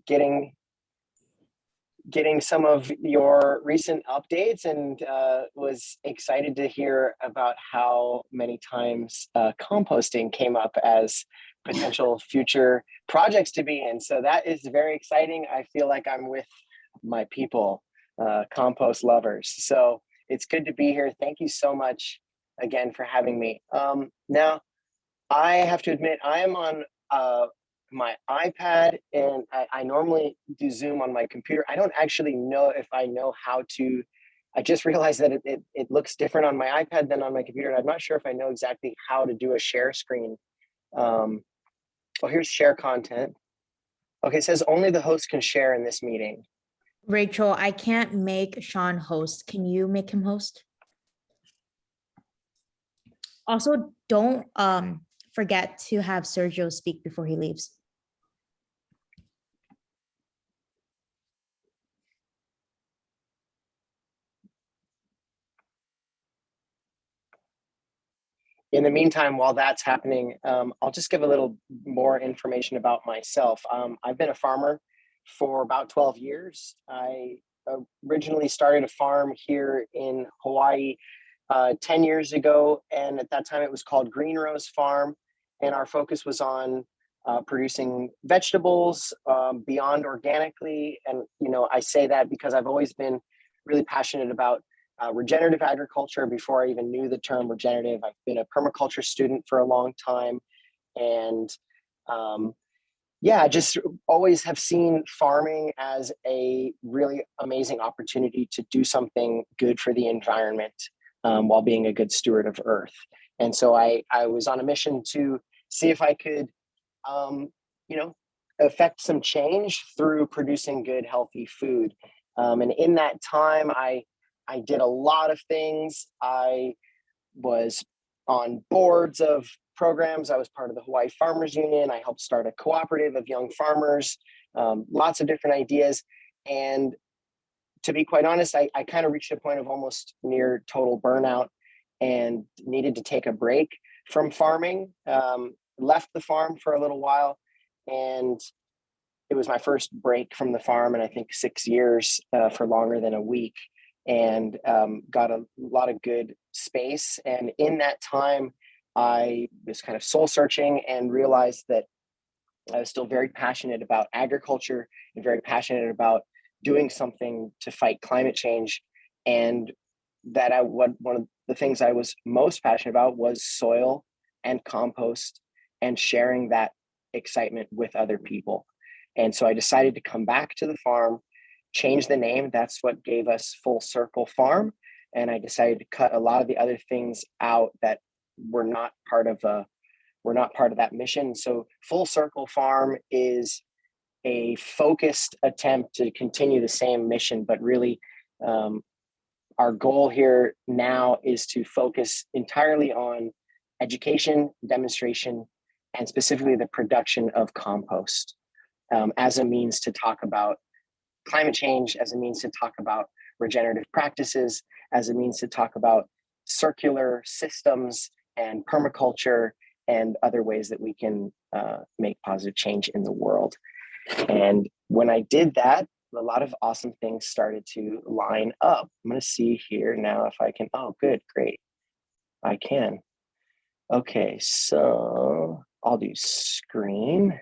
getting some of your recent updates, and was excited to hear about how many times composting came up as potential future projects to be in. So that is very exciting. I feel like I'm with my people, compost lovers. So it's good to be here. Thank you so much again for having me. Now, I have to admit, I am on my iPad, and I normally do Zoom on my computer. I don't actually know if I know how to. I just realized that it looks different on my iPad than on my computer, and I'm not sure if I know exactly how to do a share screen. Oh, here's share content. Okay, it says only the host can share in this meeting. Rachel, I can't make Sean host. Can you make him host? Also, don't forget to have Sergio speak before he leaves. In the meantime, while that's happening, I'll just give a little more information about myself. I've been a farmer for about 12 years. I originally started a farm here in Hawaii 10 years ago, and at that time it was called Green Rose Farm, and our focus was on producing vegetables beyond organically. And I say that because I've always been really passionate about regenerative agriculture. Before I even knew the term regenerative, I've been a permaculture student for a long time, and I just always have seen farming as a really amazing opportunity to do something good for the environment while being a good steward of Earth. And so I was on a mission to see if I could, affect some change through producing good, healthy food. And in that time, I did a lot of things. I was on boards of programs. I was part of the Hawaii Farmers Union. I helped start a cooperative of young farmers, lots of different ideas. And to be quite honest, I kind of reached a point of almost near total burnout and needed to take a break from farming. Left the farm for a little while, and it was my first break from the farm in I think 6 years, for longer than a week, and got a lot of good space. And in that time, I was kind of soul searching and realized that I was still very passionate about agriculture and very passionate about doing something to fight climate change. And that one of the things I was most passionate about was soil and compost and sharing that excitement with other people. And so I decided to come back to the farm, change the name. That's what gave us Full Circle Farm. And I decided to cut a lot of the other things out that were not part of that mission. So Full Circle Farm is a focused attempt to continue the same mission, but really our goal here now is to focus entirely on education, demonstration, and specifically the production of compost as a means to talk about climate change, as a means to talk about regenerative practices, as a means to talk about circular systems and permaculture and other ways that we can make positive change in the world. And when I did that, a lot of awesome things started to line up. I'm going to see here now if I can. Oh, good, great. I can. Okay, so I'll do screen.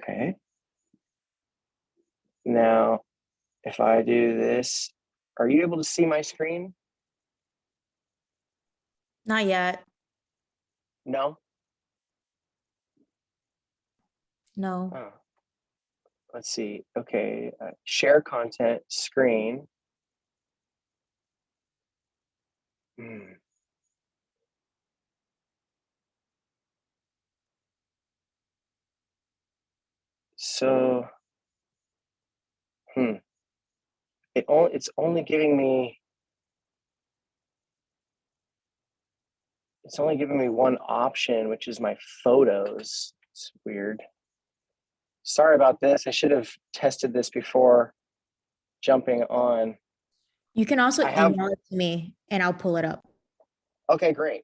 Okay. Now, if I do this, are you able to see my screen? Not yet. No? No. Oh. Let's see. Okay, share content, screen. So, it's only giving me one option, which is my photos. It's weird. Sorry about this. I should have tested this before jumping on. You can also email it to me and I'll pull it up. Okay, great.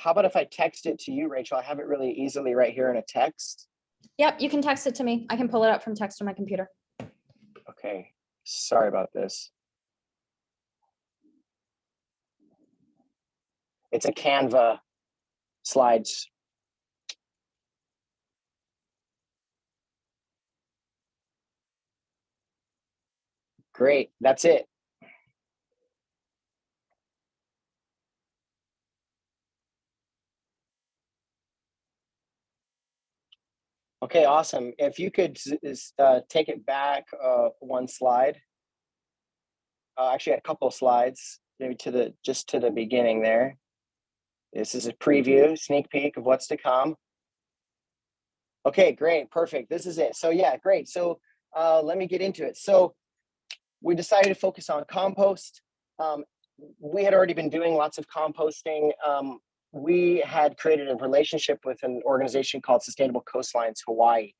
how about if I text it to you, Rachel? I have it really easily right here in a text. Yep, you can text it to me. I can pull it up from text on my computer. Okay, sorry about this. It's a Canva slides. Great, that's it. Okay, awesome. If you could take it back one slide, actually a couple slides, maybe just to the beginning there. This is a preview, sneak peek of what's to come. Okay, great, perfect. This is it. So yeah, great. So let me get into it. So we decided to focus on compost. We had already been doing lots of composting. We had created a relationship with an organization called Sustainable Coastlines Hawaii.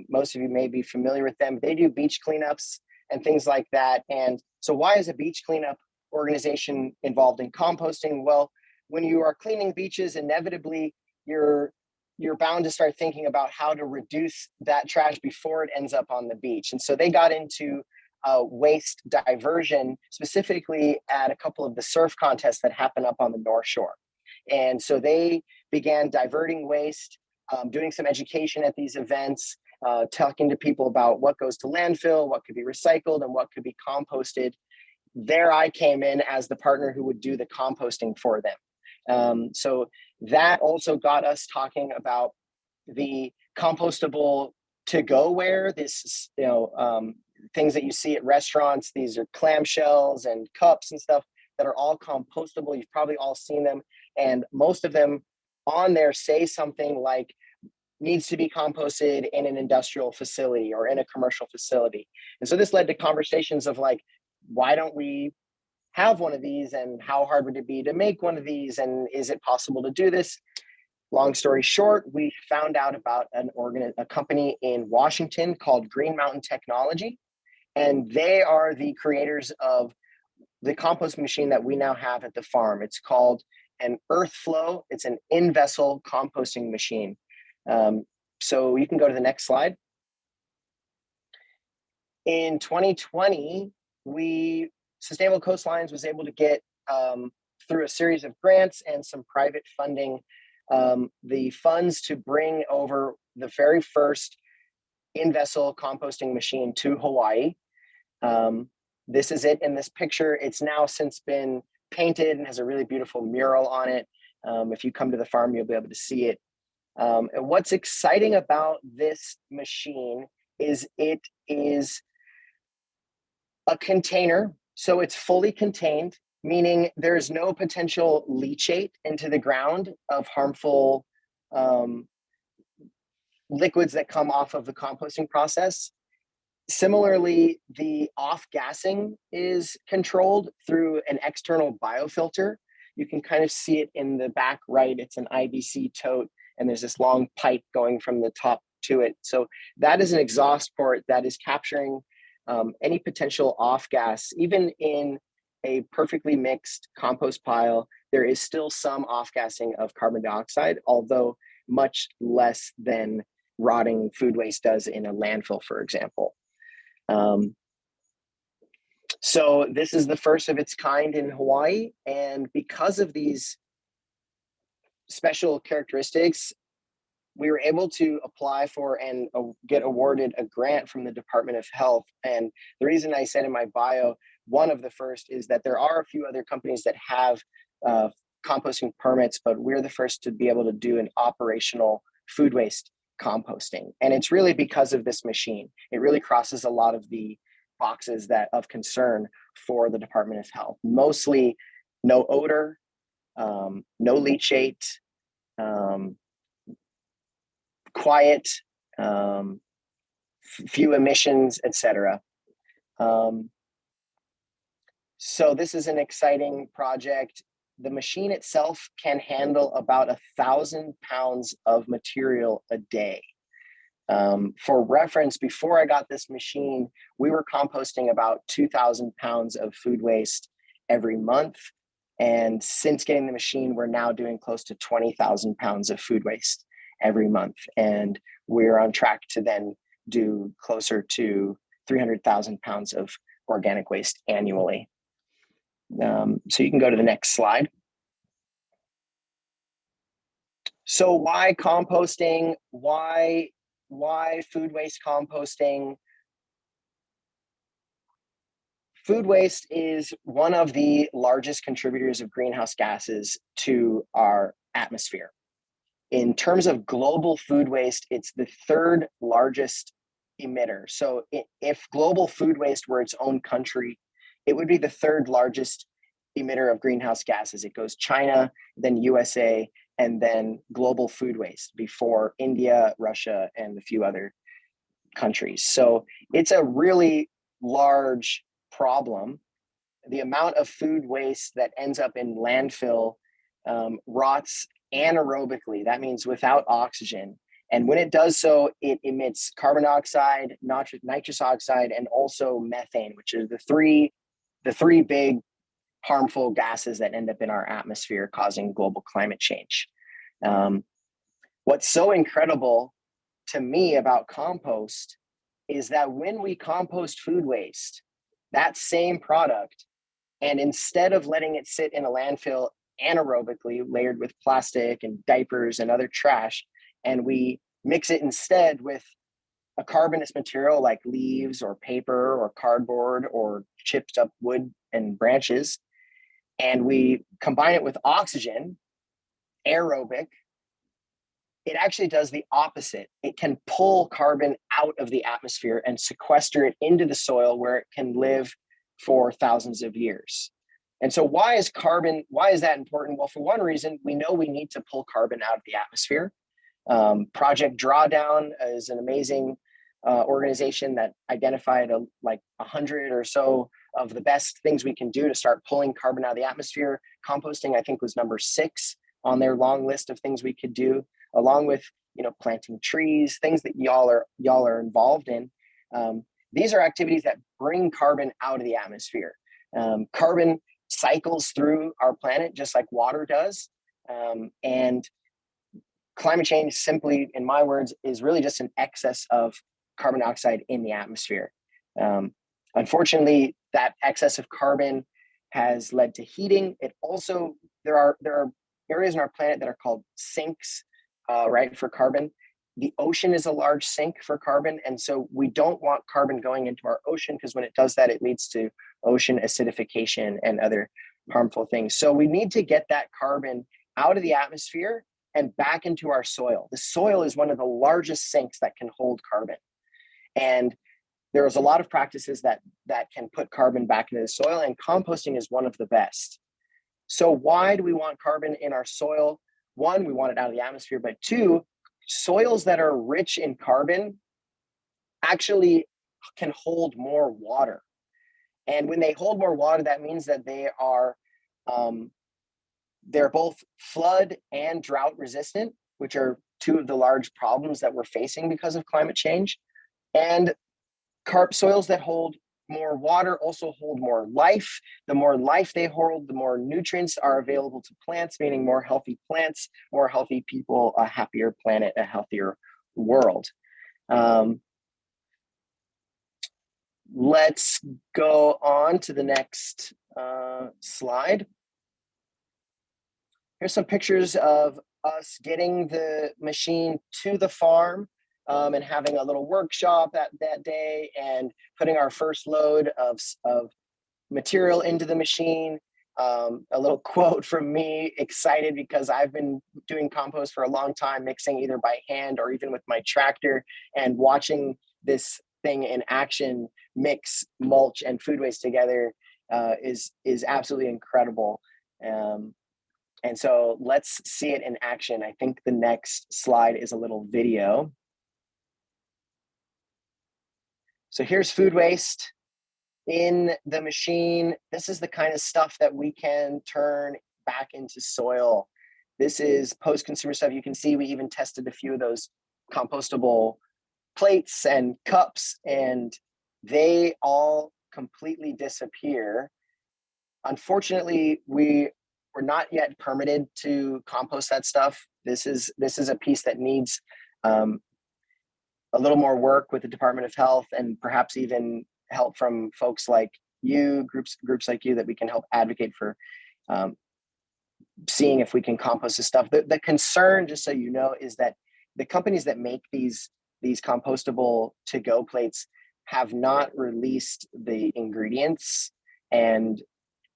Most of you may be familiar with them. They do beach cleanups and things like that. And so why is a beach cleanup organization involved in composting? Well, when you are cleaning beaches, inevitably you're bound to start thinking about how to reduce that trash before it ends up on the beach. And so they got into waste diversion, specifically at a couple of the surf contests that happen up on the North Shore. And so they began diverting waste, doing some education at these events, talking to people about what goes to landfill, what could be recycled, and what could be composted. There I came in as the partner who would do the composting for them. So that also got us talking about the compostable to-go-ware, this, things that you see at restaurants. These are clamshells and cups and stuff that are all compostable. You've probably all seen them. And most of them on there say something like needs to be composted in an industrial facility or in a commercial facility. And so this led to conversations of like, why don't we have one of these, and how hard would it be to make one of these, and is it possible to do this? Long story short, we found out about a company in Washington called Green Mountain Technology, and they are the creators of the compost machine that we now have at the farm. It's called an Earthflow. It's an in-vessel composting machine. So you can go to the next slide. In 2020, Sustainable Coastlines was able to get, through a series of grants and some private funding, the funds to bring over the very first in-vessel composting machine to Hawaii. This is it in this picture. It's now since been painted and has a really beautiful mural on it. If you come to the farm, you'll be able to see it. And what's exciting about this machine is it is a container. So it's fully contained, meaning there's no potential leachate into the ground of harmful liquids that come off of the composting process. Similarly, the off-gassing is controlled through an external biofilter. You can kind of see it in the back right. It's an IBC tote, and there's this long pipe going from the top to it. So that is an exhaust port that is capturing any potential off-gas. Even in a perfectly mixed compost pile, there is still some off-gassing of carbon dioxide, although much less than rotting food waste does in a landfill, for example. So this is the first of its kind in Hawaii. And because of these special characteristics, we were able to apply for and get awarded a grant from the Department of Health. And the reason I said in my bio, one of the first, is that there are a few other companies that have composting permits, but we're the first to be able to do an operational food waste composting. And it's really because of this machine. It really crosses a lot of the boxes that of concern for the Department of Health. Mostly no odor, no leachate, quiet, few emissions, etc. So this is an exciting project. The machine itself can handle about 1,000 pounds of material a day. For reference, before I got this machine, we were composting about 2,000 pounds of food waste every month. And since getting the machine, we're now doing close to 20,000 pounds of food waste every month. And we're on track to then do closer to 300,000 pounds of organic waste annually. So you can go to the next slide. So why composting? Why food waste composting? Food waste is one of the largest contributors of greenhouse gases to our atmosphere. In terms of global food waste, it's the third largest emitter. So if global food waste were its own country, it would be the third largest emitter of greenhouse gases. It goes China, then USA, and then global food waste before India, Russia, and a few other countries. So it's a really large problem. The amount of food waste that ends up in landfill rots anaerobically. That means without oxygen. And when it does so, it emits carbon dioxide, nitrous oxide, and also methane, which are the three big harmful gases that end up in our atmosphere, causing global climate change. What's so incredible to me about compost is that when we compost food waste, that same product, and instead of letting it sit in a landfill anaerobically layered with plastic and diapers and other trash, and we mix it instead with a carbonous material like leaves or paper or cardboard or chipped up wood and branches, and we combine it with oxygen, aerobic, it actually does the opposite. It can pull carbon out of the atmosphere and sequester it into the soil where it can live for thousands of years. And so why is that important? Well, for one reason, we know we need to pull carbon out of the atmosphere. Project Drawdown is an amazing organization that identified like 100 or so of the best things we can do to start pulling carbon out of the atmosphere. Composting, I think, was number 6 on their long list of things we could do, along with planting trees, things that y'all are involved in. These are activities that bring carbon out of the atmosphere. Carbon cycles through our planet just like water does, and climate change, simply, in my words, is really just an excess of carbon dioxide in the atmosphere. Unfortunately, that excess of carbon has led to heating. It also, there are areas in our planet that are called sinks, right, for carbon. The ocean is a large sink for carbon, and so we don't want carbon going into our ocean, because when it does that, it leads to ocean acidification and other harmful things. So we need to get that carbon out of the atmosphere and back into our soil. The soil is one of the largest sinks that can hold carbon. And there's a lot of practices that can put carbon back into the soil, and composting is one of the best. So why do we want carbon in our soil? One, we want it out of the atmosphere, but two, soils that are rich in carbon actually can hold more water. And when they hold more water, that means that they are they're both flood and drought resistant, which are two of the large problems that we're facing because of climate change. And soils that hold more water also hold more life. The more life they hold, the more nutrients are available to plants, meaning more healthy plants, more healthy people, a happier planet, a healthier world. Let's go on to the next slide. Here's some pictures of us getting the machine to the farm and having a little workshop that day and putting our first load of material into the machine. A little quote from me, excited because I've been doing compost for a long time, mixing either by hand or even with my tractor, and watching this thing in action mix mulch and food waste together is absolutely incredible. And so let's see it in action. I think the next slide is a little video. So here's food waste in the machine. This is the kind of stuff that we can turn back into soil. This is post-consumer stuff. You can see we even tested a few of those compostable plates and cups, and they all completely disappear. Unfortunately, we we're not yet permitted to compost that stuff. This is a piece that needs a little more work with the Department of Health, and perhaps even help from folks like you, groups like you, that we can help advocate for seeing if we can compost this stuff. The concern, just so you know, is that the companies that make these compostable to-go plates have not released the ingredients, and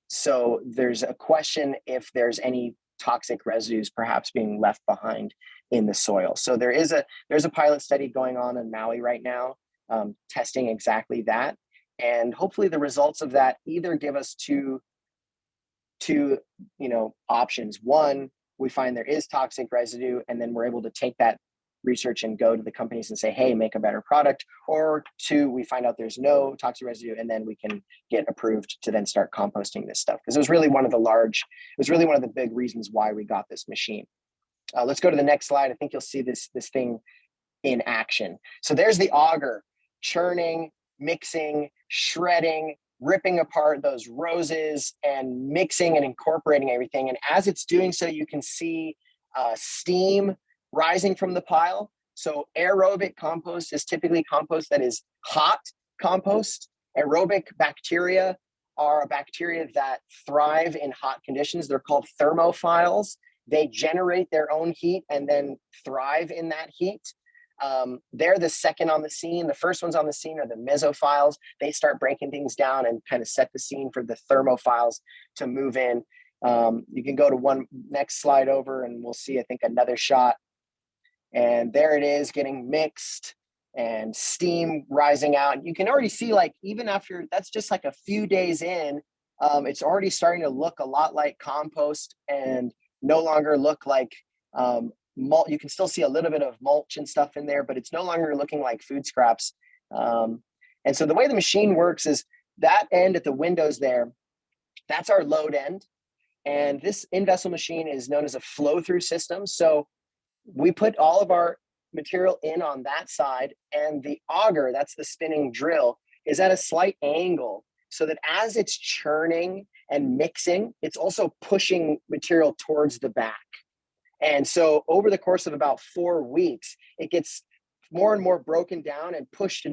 so there's a question if there's any toxic residues perhaps being left behind in the soil. So there's a pilot study going on in Maui right now, testing exactly that, and hopefully the results of that either give us two options. One, we find there is toxic residue, and then we're able to take that research and go to the companies and say, hey, make a better product. Or two, we find out there's no toxic residue, and then we can get approved to then start composting this stuff. Because it was really one of the big reasons why we got this machine. Let's go to the next slide. I think you'll see this thing in action. So there's the auger, churning, mixing, shredding, ripping apart those roses and mixing and incorporating everything. And as it's doing so, you can see steam rising from the pile. So aerobic compost is typically compost that is hot compost. Aerobic bacteria are bacteria that thrive in hot conditions. They're called thermophiles. They generate their own heat and then thrive in that heat. They're the second on the scene. The first ones on the scene are the mesophiles. They start breaking things down and kind of set the scene for the thermophiles to move in. You can go to one next slide over and we'll see, I think, another shot. And there it is, getting mixed and steam rising out. You can already see, like, even after that's just like a few days in, it's already starting to look a lot like compost and no longer look like mulch. You can still see a little bit of mulch and stuff in there, but it's no longer looking like food scraps. And so the way the machine works is that end at the windows there, that's our load end. And this in-vessel machine is known as a flow-through system. So we put all of our material in on that side, and the auger, that's the spinning drill, is at a slight angle so that as it's churning and mixing, it's also pushing material towards the back. And so over the course of about 4 weeks, it gets more and more broken down and pushed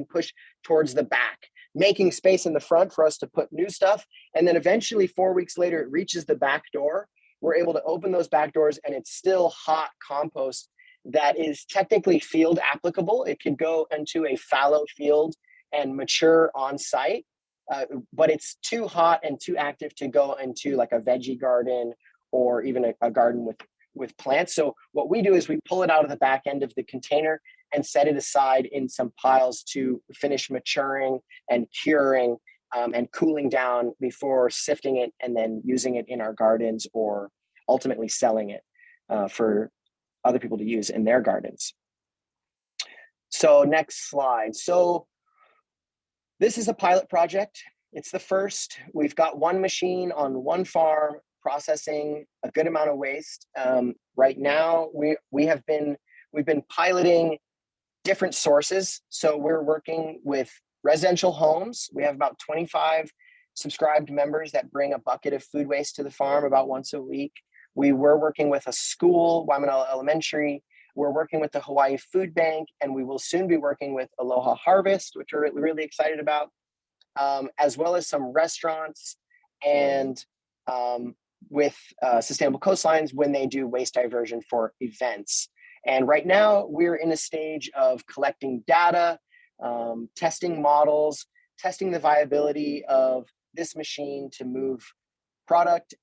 towards the back, making space in the front for us to put new stuff. And then eventually 4 weeks later, it reaches the back door. We're able to open those back doors, and it's still hot compost that is technically field applicable. It could go into a fallow field and mature on site, but it's too hot and too active to go into like a veggie garden or even a garden with plants. So what we do is we pull it out of the back end of the container and set it aside in some piles to finish maturing and curing and cooling down before sifting it and then using it in our gardens or ultimately selling it for other people to use in their gardens. So next slide. So this is a pilot project. It's the first. We've got one machine on one farm processing a good amount of waste. Right now, we've been piloting different sources. So we're working with residential homes. We have about 25 subscribed members that bring a bucket of food waste to the farm about once a week. We were working with a school, Waimanalo Elementary. We're working with the Hawaii Food Bank, and we will soon be working with Aloha Harvest, which we're really excited about, as well as some restaurants and with Sustainable Coastlines when they do waste diversion for events. And right now, we're in a stage of collecting data, testing models, testing the viability of this machine to move product,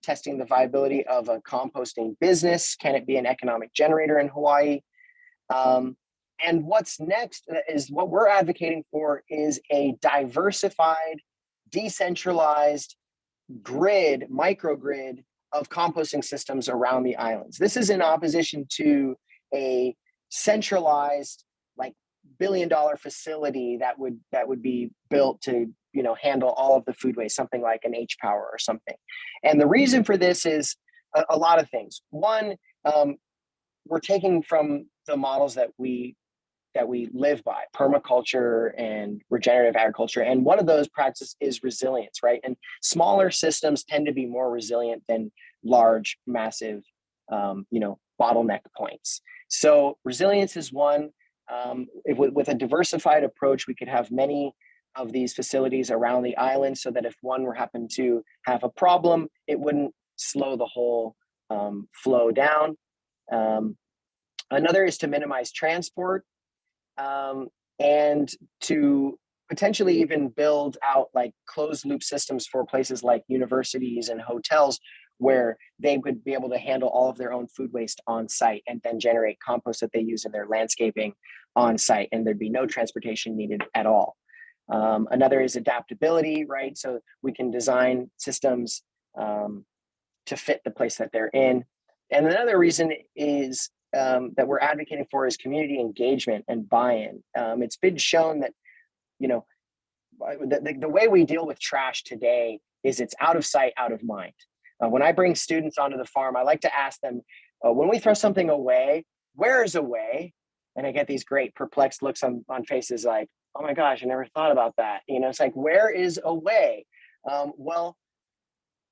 testing the viability of a composting business. Can it be an economic generator in Hawaii? And what's next is what we're advocating for is a diversified, decentralized grid, microgrid of composting systems around the islands. This is in opposition to a centralized, like, billion-dollar facility that would be built to handle all of the food waste, something like an H-Power or something. And the reason for this is a lot of things. One, we're taking from the models that we live by, permaculture and regenerative agriculture. And one of those practices is resilience, right? And smaller systems tend to be more resilient than large, massive, bottleneck points. So resilience is one. With a diversified approach, we could have many of these facilities around the island so that if one were happen to have a problem, it wouldn't slow the whole flow down. Another is to minimize transport, and to potentially even build out like closed loop systems for places like universities and hotels where they would be able to handle all of their own food waste on site and then generate compost that they use in their landscaping on site, and there'd be no transportation needed at all. Another is adaptability, right? So we can design systems to fit the place that they're in. And another reason is that we're advocating for is community engagement and buy-in. It's been shown that, the way we deal with trash today is it's out of sight, out of mind. When I bring students onto the farm, I like to ask them, when we throw something away, where is away? And I get these great perplexed looks on faces like, oh my gosh, I never thought about that. It's like, where is away? Well,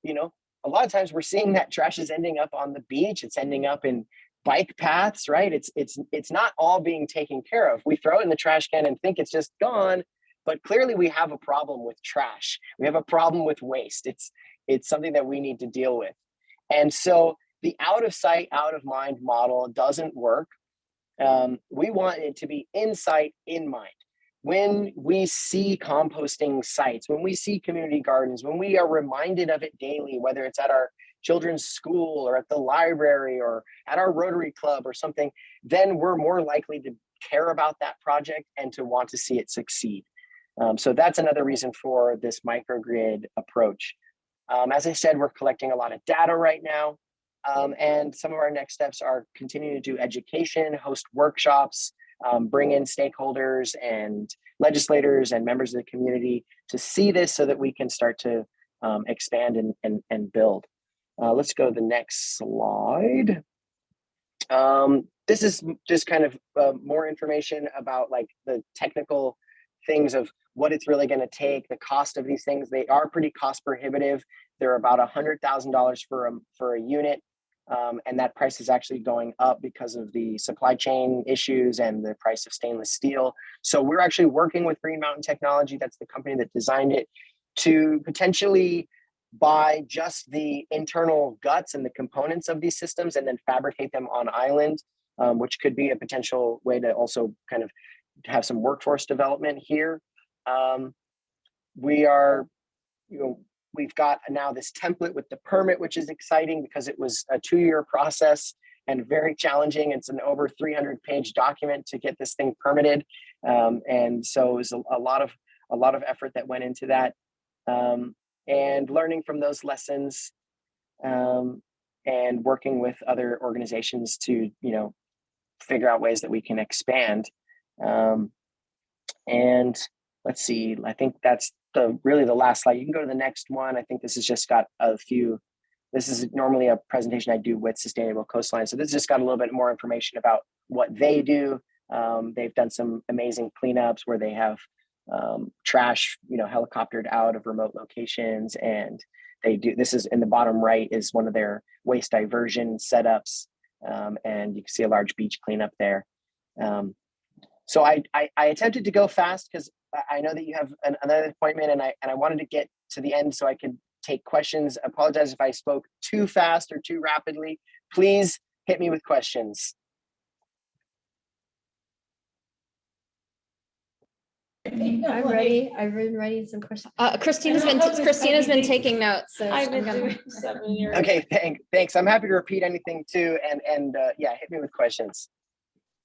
a lot of times we're seeing that trash is ending up on the beach. It's ending up in bike paths, right? It's not all being taken care of. We throw it in the trash can and think it's just gone, but clearly we have a problem with trash. We have a problem with waste. It's something that we need to deal with. And so the out of sight, out of mind model doesn't work. We want it to be in sight, in mind. When we see composting sites, when we see community gardens, when we are reminded of it daily, whether it's at our children's school or at the library or at our Rotary Club or something, then we're more likely to care about that project and to want to see it succeed. So that's another reason for this microgrid approach. As I said, we're collecting a lot of data right now. And some of our next steps are continuing to do education, host workshops, bring in stakeholders and legislators and members of the community to see this so that we can start to expand and build. Let's go to the next slide. This is just kind of more information about like the technical things of what it's really going to take, the cost of these things. They are pretty cost prohibitive. They're about $100,000 for a unit. And that price is actually going up because of the supply chain issues and the price of stainless steel. So we're actually working with Green Mountain Technology, that's the company that designed it, to potentially buy just the internal guts and the components of these systems and then fabricate them on island, which could be a potential way to also kind of have some workforce development here. We've got now this template with the permit, which is exciting because it was a 2-year process and very challenging. It's an over 300-page document to get this thing permitted. And so it was a lot of effort that went into that. And learning from those lessons, and working with other organizations to, figure out ways that we can expand. And let's see, I think that's really the last slide. You can go to the next one. I think this has just got a few, this is normally a presentation I do with Sustainable Coastline. So this just got a little bit more information about what they do. They've done some amazing cleanups where they have trash, helicoptered out of remote locations. And this is in the bottom right is one of their waste diversion setups. And you can see a large beach cleanup there. So I attempted to go fast because I know that you have another appointment, and I wanted to get to the end so I could take questions. I apologize if I spoke too fast or too rapidly. Please hit me with questions. I'm ready. I've been writing some questions. Christina's been taking notes. So I've been doing 7 years. Okay, thanks. I'm happy to repeat anything too, and yeah, hit me with questions.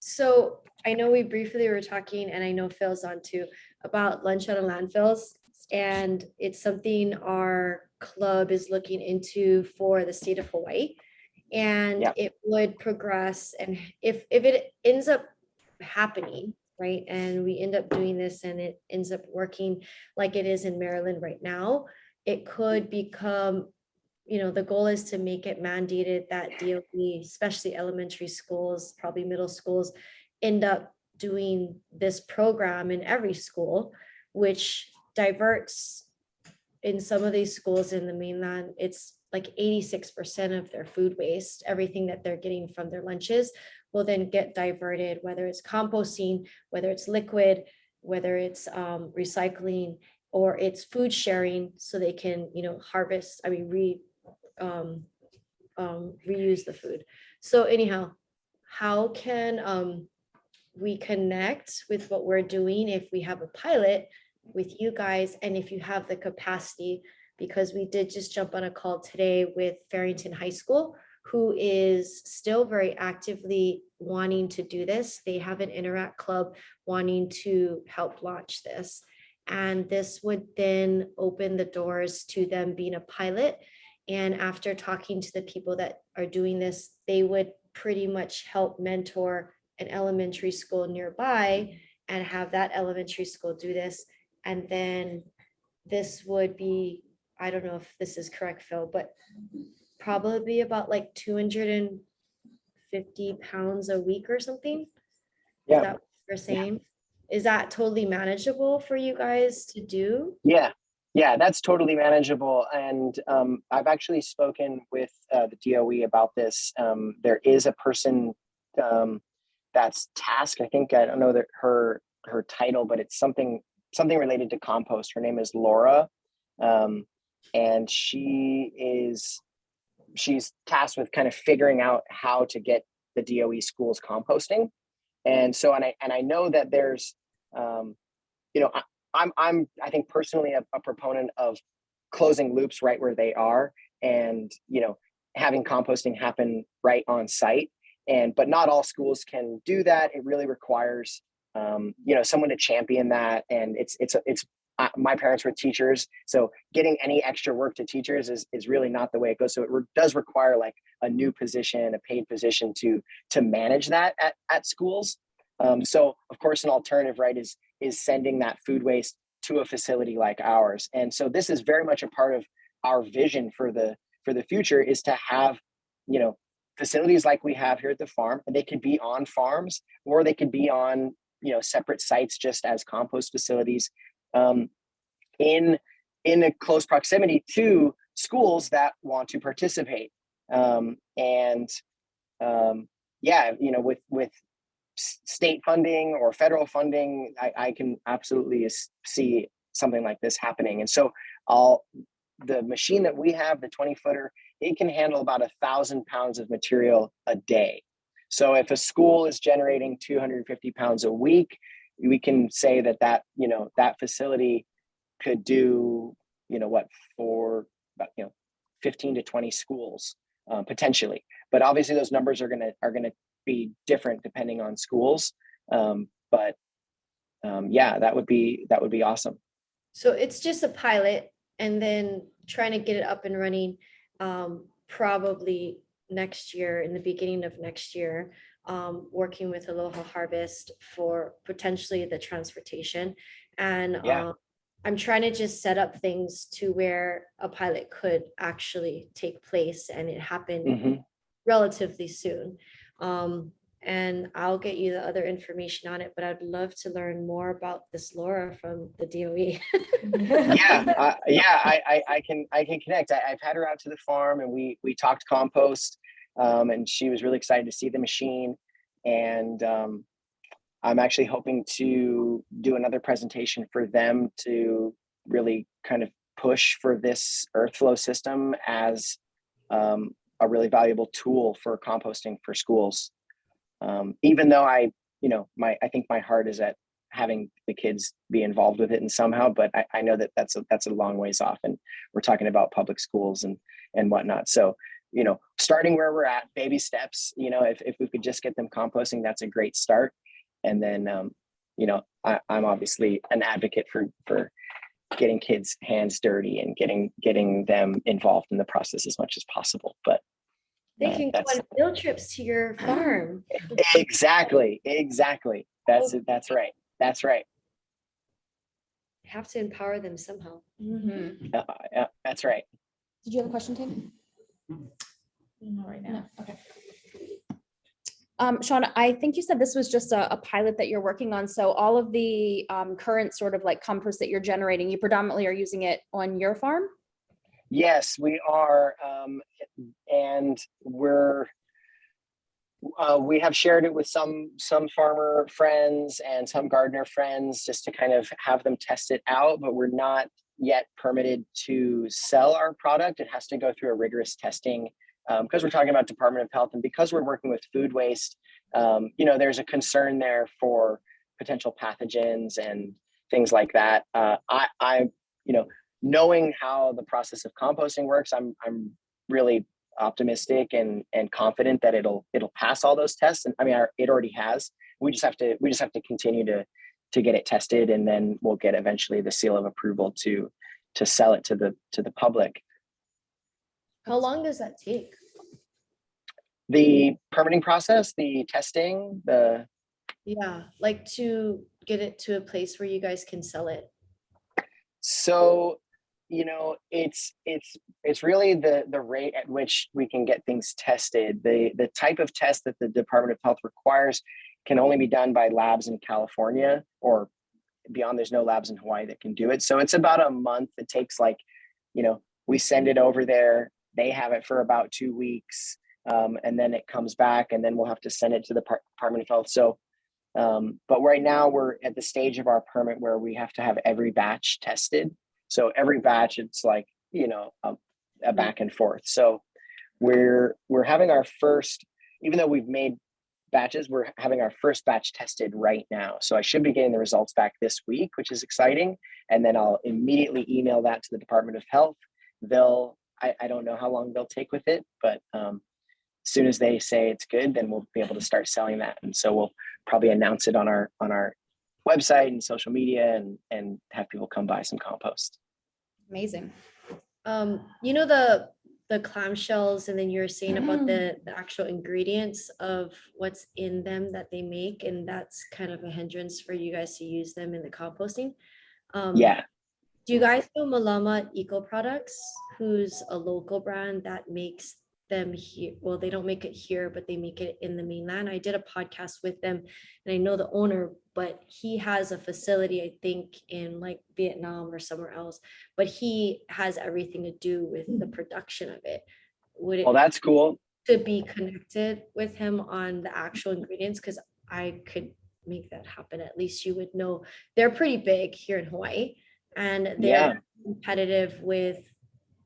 So I know we briefly were talking, and I know Phil's on too, about lunch out of landfills, and it's something our club is looking into for the state of Hawaii, and Yeah. it would progress, and if it ends up happening, right, and we end up doing this and it ends up working like it is in Maryland right now, it could become, the goal is to make it mandated that DOE, especially elementary schools, probably middle schools, end up doing this program in every school, which diverts in some of these schools in the mainland. It's like 86% of their food waste, everything that they're getting from their lunches, will then get diverted, whether it's composting, whether it's liquid, whether it's recycling, or it's food sharing, so they can, harvest, reuse the food. So anyhow, how can we connect with what we're doing if we have a pilot with you guys, and if you have the capacity, because we did just jump on a call today with Farrington High School, who is still very actively wanting to do this. They have an Interact Club wanting to help launch this. And this would then open the doors to them being a pilot. And after talking to the people that are doing this, they would pretty much help mentor an elementary school nearby and have that elementary school do this. And then this would be, I don't know if this is correct, Phil, but probably about like 250 pounds a week or something. Yeah. Is that what you're saying? Is that totally manageable for you guys to do? Yeah, that's totally manageable. And I've actually spoken with the DOE about this. There is a person that's tasked. I don't know that her title, but it's something related to compost. Her name is Laura, and she's tasked with kind of figuring out how to get the DOE schools composting. And so, and I know that there's, I think personally a proponent of closing loops right where they are, and having composting happen right on site. But not all schools can do that. It really requires someone to champion that. And it's my parents were teachers, so getting any extra work to teachers is really not the way it goes. So it does require like a new position, a paid position to manage that at schools. So of course, an alternative, right, is sending that food waste to a facility like ours. And so this is very much a part of our vision for the future, is to have, facilities like we have here at the farm, and they could be on farms, or they could be on, separate sites just as compost facilities, in a close proximity to schools that want to participate. With state funding or federal funding, I can absolutely see something like this happening. And so the machine that we have, the 20-footer, it can handle about 1,000 pounds of material a day. So if a school is generating 250 pounds a week, we can say that facility could do, for about, 15 to 20 schools, potentially. But obviously those numbers are gonna be different depending on schools. That would be awesome. So it's just a pilot, and then trying to get it up and running, probably next year, in the beginning of next year, working with Aloha Harvest for potentially the transportation. And I'm trying to just set up things to where a pilot could actually take place and it happened relatively soon. And I'll get you the other information on it, but I'd love to learn more about this Laura from the DOE. I can connect. I've had her out to the farm, and we talked compost, and she was really excited to see the machine. And I'm actually hoping to do another presentation for them to really kind of push for this earth flow system as a really valuable tool for composting for schools. Even though I think my heart is at having the kids be involved with it in somehow, but I know that's a long ways off, and we're talking about public schools and whatnot. So, starting where we're at, baby steps, if we could just get them composting, that's a great start. And then, I'm obviously an advocate for getting kids' hands dirty and getting them involved in the process as much as possible. But they can go on field trips to your farm. Exactly. That's right. You have to empower them somehow. That's right. Did you have a question, Tim? Not right now. No. Okay. Sean, I think you said this was just a pilot that you're working on. So all of the current sort of like compost that you're generating, you predominantly are using it on your farm? Yes, we are. and we have shared it with some farmer friends and some gardener friends just to kind of have them test it out, but we're not yet permitted to sell our product. It has to go through a rigorous testing because we're talking about Department of Health, and because we're working with food waste, there's a concern there for potential pathogens and things like that. Knowing how the process of composting works, I'm really optimistic and confident that it'll pass all those tests. And I mean, it already has. We just have to continue to get it tested, and then we'll get eventually the seal of approval to sell it to the public. How long does that take? The permitting process, the testing, Yeah, like to get it to a place where you guys can sell it. So, it's really the rate at which we can get things tested. The type of test that the Department of Health requires can only be done by labs in California or beyond. There's no labs in Hawaii that can do it. So it's about a month. It takes we send it over there. They have it for about 2 weeks. And then it comes back, and then we'll have to send it to the Department of Health. So, but right now we're at the stage of our permit where we have to have every batch tested. So every batch, it's like, a back and forth. So we're having our first, even though we've made batches, we're having our first batch tested right now. So I should be getting the results back this week, which is exciting. And then I'll immediately email that to the Department of Health. I don't know how long they'll take with it, but as soon as they say it's good, then we'll be able to start selling that. And so we'll probably announce it on our website and social media and have people come buy some compost. Amazing. The clamshells, and then you're saying about the actual ingredients of what's in them that they make, and that's kind of a hindrance for you guys to use them in the composting. Yeah. Do you guys know Malama Eco Products, who's a local brand that makes them here? Well, they don't make it here, but they make it in the mainland. I did a podcast with them, and I know the owner, but he has a facility, I think, in like Vietnam or somewhere else, but he has everything to do with the production of it. Would it Well, that's cool. to be connected with him on the actual ingredients? Because I could make that happen. At least you would know. They're pretty big here in Hawaii, and they're competitive with,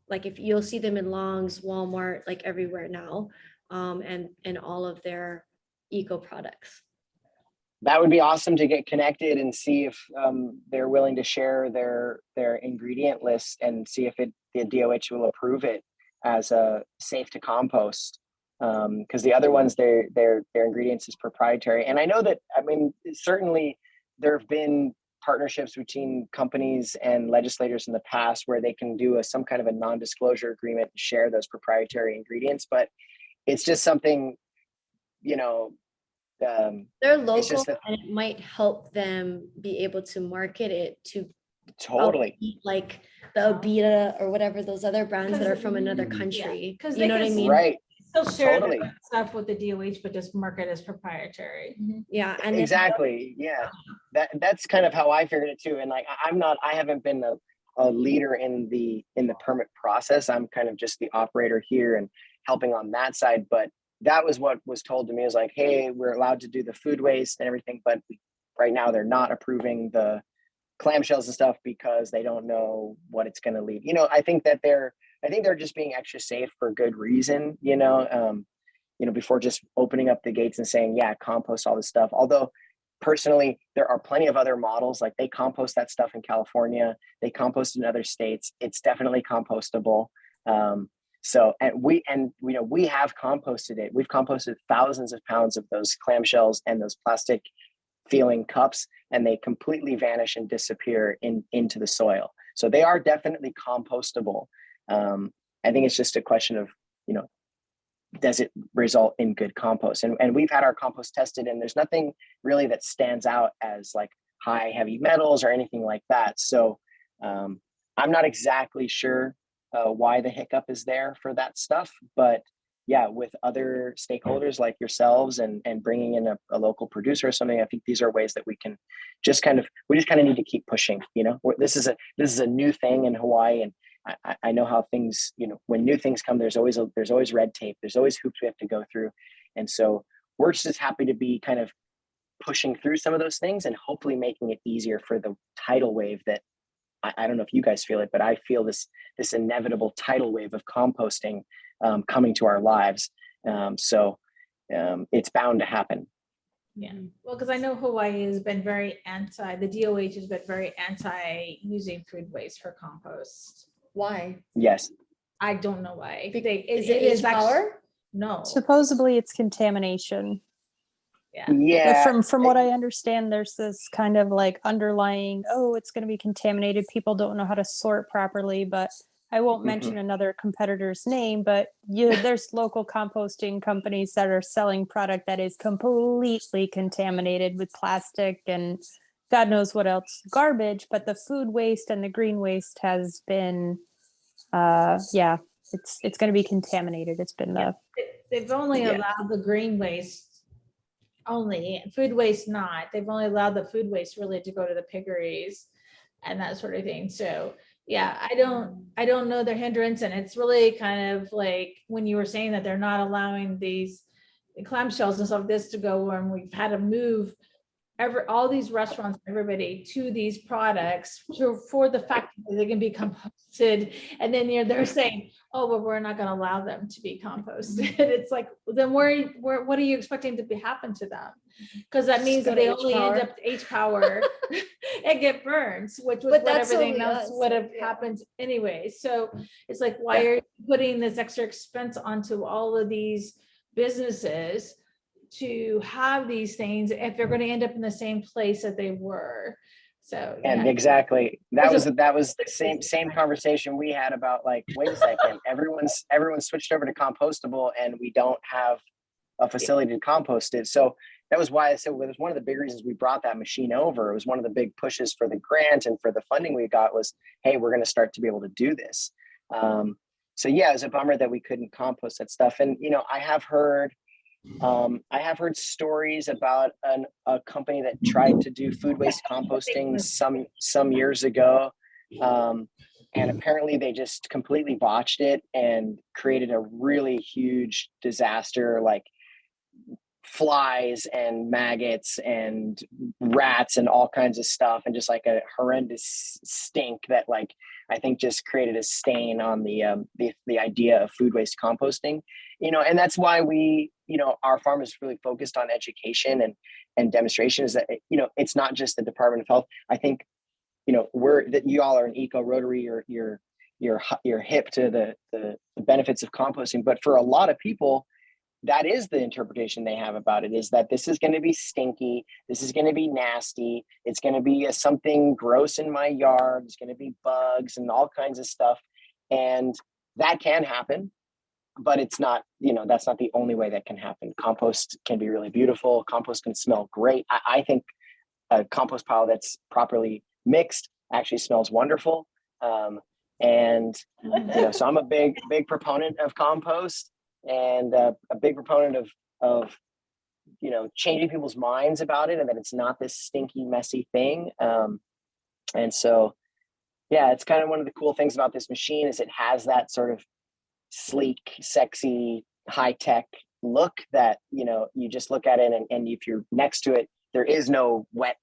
like, if you'll see them in Long's, Walmart, like everywhere now, and all of their eco products. That would be awesome to get connected and see if they're willing to share their ingredient list and see if the DOH will approve it as a safe to compost. Because the other ones, their ingredients is proprietary. And I know that, certainly there have been partnerships between companies and legislators in the past where they can do some kind of a non-disclosure agreement and share those proprietary ingredients, but it's just something, they're local, and it might help them be able to market it to totally like the Abita or whatever, those other brands that are from another country. Because you know what I mean? Right. Still share Totally. the stuff with the DOH, but just market as proprietary. Yeah, and exactly. Yeah, that's kind of how I figured it too. And like, I haven't been a leader in the permit process. I'm kind of just the operator here and helping on that side. But that was what was told to me, is like, hey, we're allowed to do the food waste and everything, but right now they're not approving the clamshells and stuff because they don't know what it's going to lead. I think they're just being extra safe for good reason, before just opening up the gates and saying, yeah, compost all this stuff. Although personally, there are plenty of other models, like they compost that stuff in California, they compost in other states. It's definitely compostable. We have composted it. We've composted thousands of pounds of those clamshells and those plastic feeling cups, and they completely vanish and disappear into the soil. So they are definitely compostable. I think it's just a question of, does it result in good compost? And we've had our compost tested, and there's nothing really that stands out as like high heavy metals or anything like that. So I'm not exactly sure why the hiccup is there for that stuff, but yeah, with other stakeholders like yourselves and bringing in a local producer or something, I think these are ways that we can just kind of need to keep pushing. This is a new thing in Hawaii, I know how things, when new things come, there's always red tape. There's always hoops we have to go through. And so we're just happy to be kind of pushing through some of those things and hopefully making it easier for the tidal wave that I don't know if you guys feel it, but I feel this inevitable tidal wave of composting coming to our lives. So it's bound to happen. Yeah, well, because I know Hawaii has been very the DOH has been very anti using food waste for compost. Why? Yes. I don't know why. Is it H power? No. Supposedly it's contamination. Yeah. From what I understand, there's this kind of like underlying, it's going to be contaminated. People don't know how to sort properly, but I won't mention another competitor's name, but there's local composting companies that are selling product that is completely contaminated with plastic and God knows what else, garbage, but the food waste and the green waste has been, it's going to be contaminated. It's been they've only allowed the green waste only, food waste not. They've only allowed the food waste really to go to the piggeries and that sort of thing. So yeah, I don't know their hindrance, and it's really kind of like when you were saying that they're not allowing these clamshells and stuff this to go, and we've had to move all these restaurants, everybody to these products for the fact that they can be composted, and then they're saying, oh, well, we're not going to allow them to be composted. It's like, then what are you expecting to happen to them? Because that means that they only end up H power and get burned, which was what everything else would have happened anyway. So it's like, why are you putting this extra expense onto all of these businesses to have these things if they're going to end up in the same place that they were? So and exactly, that was the same conversation we had about, like, wait a second, everyone's switched over to compostable and we don't have a facility to compost it. So that was why I said, well, it was one of the big reasons we brought that machine over. It was one of the big pushes for the grant and for the funding we got was, hey, we're going to start to be able to do this. So yeah, it was a bummer that we couldn't compost that stuff. And I have heard stories about a company that tried to do food waste composting some years ago. And apparently they just completely botched it and created a really huge disaster, like flies and maggots and rats and all kinds of stuff, and just like a horrendous stink that, like, I think just created a stain on the idea of food waste composting. And that's why we, our farm is really focused on education and demonstration, is that, it's not just the Department of Health. I think, you all are an eco Rotary, you're hip to the benefits of composting, but for a lot of people, that is the interpretation they have about it, is that this is going to be stinky. This is going to be nasty. It's going to be something gross in my yard. It's going to be bugs and all kinds of stuff. And that can happen, but it's not, that's not the only way that can happen. Compost can be really beautiful. Compost can smell great. I think a compost pile that's properly mixed actually smells wonderful. So I'm a big proponent of compost, and a big proponent of changing people's minds about it, and that it's not this stinky, messy thing. And so, yeah, it's kind of one of the cool things about this machine is it has that sort of sleek, sexy, high-tech look that, you just look at it and if you're next to it, there is no wet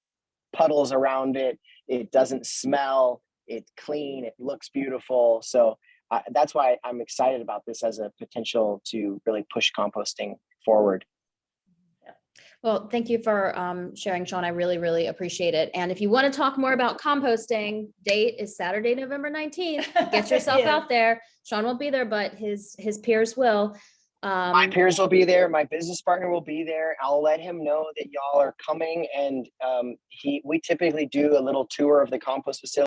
puddles around it. It doesn't smell. It's clean. It looks beautiful. So that's why I'm excited about this as a potential to really push composting forward. Well, thank you for sharing, Sean. I really, really appreciate it. And if you want to talk more about composting, date is Saturday, November 19th. Get yourself out there. Sean won't be there, but his peers will. My peers will be there. My business partner will be there. I'll let him know that y'all are coming. And we typically do a little tour of the compost facility.